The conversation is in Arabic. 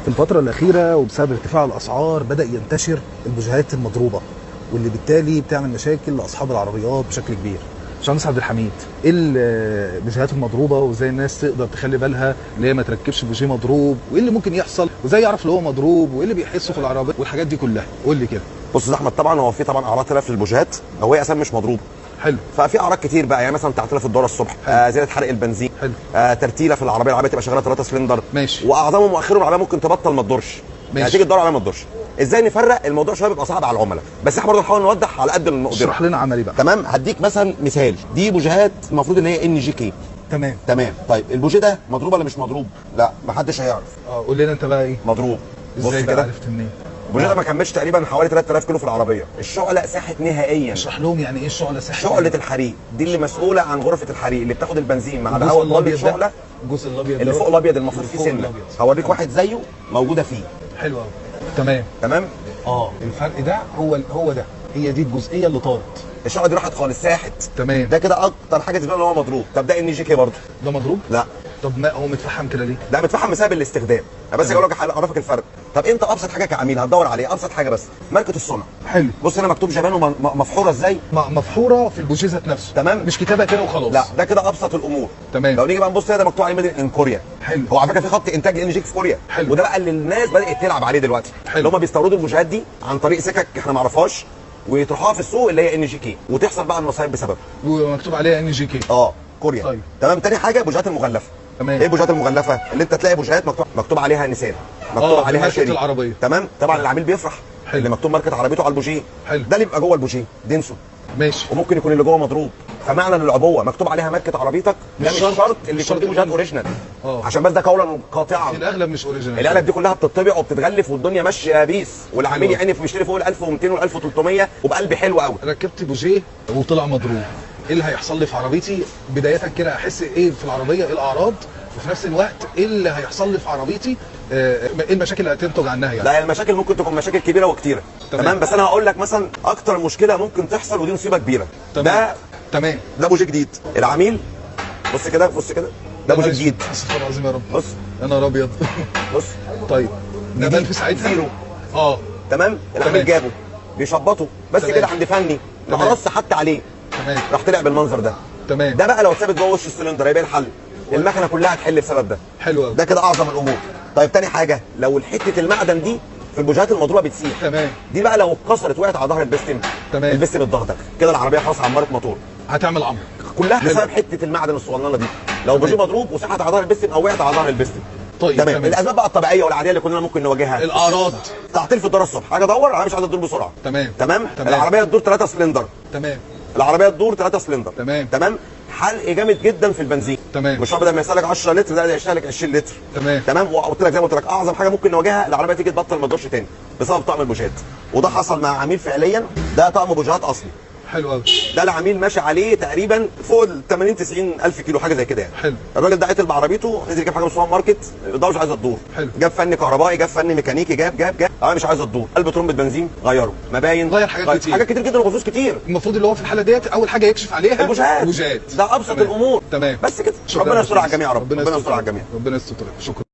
في الفترة الأخيرة وبسبب ارتفاع الأسعار بدأ ينتشر البوجيهات المضروبة، واللي بالتالي بتعمل مشاكل لأصحاب العربيات بشكل كبير. باشمهندس عبد الحميد، ايه البوجيهات المضروبة وازاي الناس تقدر تخلي بالها ان هي ما تركبش بوجيه مضروب، وايه اللي ممكن يحصل وازاي يعرف اللي هو مضروب، وايه اللي بيحسه في العربية والحاجات دي كلها؟ قول لي كده. بص يا احمد، طبعا هو في اعراض تلف للبوجيهات، هو هي اساسا مش مضروبه. حلو. ففي اعراض كتير بقى، يعني مثلا تعطيله في الدوره الصبح، زياده حرق البنزين. حلو. ترتيله في العربيه تبقى شغاله 3 سلندر. ماشي. واعظمهم واخرهم العربيه ممكن تبطل ما تدورش. ماشي. يعني تيجي تدور العربيه ما تدورش. ازاي نفرق الموضوع؟ شويه بيبقى صعب على العملاء، بس احنا برضه نحاول نوضح على قد المقدره. اشرح لنا عملي بقى. تمام. هديك مثلا مثال، دي بوجيهات المفروض ان هي ان جي كي. تمام. طيب البوجيه ده مضروب ولا مش مضروب؟ لا، محدش هيعرف. قول لنا انت بقى ايه مضروب. بص كده، عرفت منين؟ البوجيه ده ما كملش تقريبا حوالي 3000 كيلو في العربيه، الشعله ساحت نهائيا. اشرح لهم يعني ايه الشعله ساحت. شعله الحريق دي اللي مسؤوله عن غرفه الحريق اللي بتاخد البنزين مع الهواء الابيض. الشعله الجزء الابيض اللي فوق الابيض المفروض فيه سنه، هوريك واحد زيه موجوده فيه. حلو قوي. تمام. الفرق ده هو ده، هي دي الجزئيه اللي طارت. الشعله دي راحت خالص، ساحت. تمام. ده كده اكتر حاجه تبان ان هو مضروب. طب ده ان جي كي برضه؟ ده مضروب؟ لا. طب ما هو متفحم كده ليه؟ ده متفحم بسبب الاستخدام. انا بس اقول لك اعرفك الفرق. طب انت ابسط حاجه كعميل هتدور عليه، ابسط حاجه بس ماركه الصنع. حلو. بص هنا مكتوب جبانه مفحوره ازاي؟ مفحوره في البوجيه ذات نفسه. تمام. مش كتابه كده وخلاص. لا، ده كده ابسط الامور. تمام. لو نيجي بقى نبص هنا، ده مكتوب عليه ميد ان كوريا. حلو. هو على فكره في خط انتاج ان جي في كوريا. حلو. وده بقى اللي الناس بدات تلعب عليه دلوقتي. حلو. اللي هم بيستوردوا البوجيهات دي عن طريق سكك احنا ما نعرفهاش، ويطرحوها في السوق اللي هي ان جي كي، وتحصل بقى المصايب بسببها. ومكتوب عليها ان جي كي. كوريا. طيب. تمام. تاني حاجه البوجيهات المغلفه. تمام. ايه البوجيهات المغلفه؟ اللي انت تلاقي بوجيهات مكتوب عليها نيسان، مكتوب عليها شيري العربيه. تمام. طبعا العميل بيفرح. حلو. اللي مكتوب ماركه عربيته على البوجيه. حلو. ده اللي بيبقى جوه البوجيه دينسو. ماشي. وممكن يكون اللي جوه مضروب، فمعنى ان العبوه مكتوب عليها ماركه عربيتك ده مش شرط اللي يكون دي بوجيهات اوريجينال. عشان بس ده قولا قاطعا. في الاغلب مش اوريجينال. الاغلب دي كلها بتطبع وبتتغلف والدنيا ماشيه بيس، والعميل يعني بيشتري فوق ال 1200 وال 1300 وبقلب حلو قوي. ركبت بوجيه وطلع مضروب، ايه اللي هيحصل لي في عربيتي؟ بدايه كده احس ايه في العربيه، ايه الاعراض، وفي نفس الوقت ايه اللي هيحصل لي في عربيتي، ايه المشاكل اللي هتنتج عنها يعني؟ لا، المشاكل ممكن تكون مشاكل كبيره وكتيره. تمام. بس انا هقول لك مثلا اكتر مشكله ممكن تحصل ودي مصيبه كبيره. تمام. ده بوجيه جديد، العميل بص كده ده بوجيه جديد. استغفر الله العظيم يا رب. بص يا نهار ابيض. بص. طيب ده في ساعتها زيرو. تمام. العميل جابه بيشبطه بس كده عند فني، معرص حتى عليه. تمام. راح طلع بالمنظر ده. تمام. ده بقى لو اتثبت جوه وش السلندر هيبقى الحل. المكنه كلها هتحل بسبب ده. حلو قوي. ده كده اعظم الامور. طيب تاني حاجه، لو حته المعدن دي في البوجيهات المضروبه بتسيح. تمام. دي بقى لو اتكسرت وقعت على ظهر البستم. تمام. البستم اتضغطك كده، العربيه خلاص عمرت موتور، هتعمل عمر كلها بسبب حته المعدن الصغننه دي. لو بوجيه مضروب وسحت على ظهر البستم او وقعت على ظهر البستم. طيب تمام. الاسباب بقى الطبيعيه والعاديه اللي كلنا ممكن نواجهها. الاعراض، تعطيل في الدوره الصبح، حاجه ادور العربيه مش عايزه تدور بسرعه. تمام. العربيه تدور 3 سلندر. تمام. العربيه تدور 3 سلندر. تمام. حرق جامد جدا في البنزين. تمام. مش بدل ما يسالك 10 لتر ده يشتغلك 20 لتر. تمام. وقلت لك زي ما قلت لك اعظم حاجه ممكن نواجهها العربيه تيجي تبطل ما تدورش تاني بسبب طقم البوجيهات، وده حصل مع عميل فعليا. ده طقم بوجيهات اصلي. حلو قوي. ده العميل ماشي عليه تقريبا فوق ال 80 90 الف كيلو حاجه زي كده يعني. حلو. الراجل ده عطل بعربيته، نزل جاب حاجه من السوبر ماركت، ده مش عايزه تدور. حلو. جاب فني كهربائي، جاب فني ميكانيكي، جاب مش عايزه تدور، قلب ترمبه بنزين غيره، مباين غير حاجات كتير جدا وفلوس كتير. المفروض اللي هو في الحاله ديت اول حاجه يكشف عليها البوجيهات. ده ابسط الامور. تمام. بس كده. ربنا يستر على الجميع يا رب. ربنا يستر على الجميع. ربنا يستر. شكرا.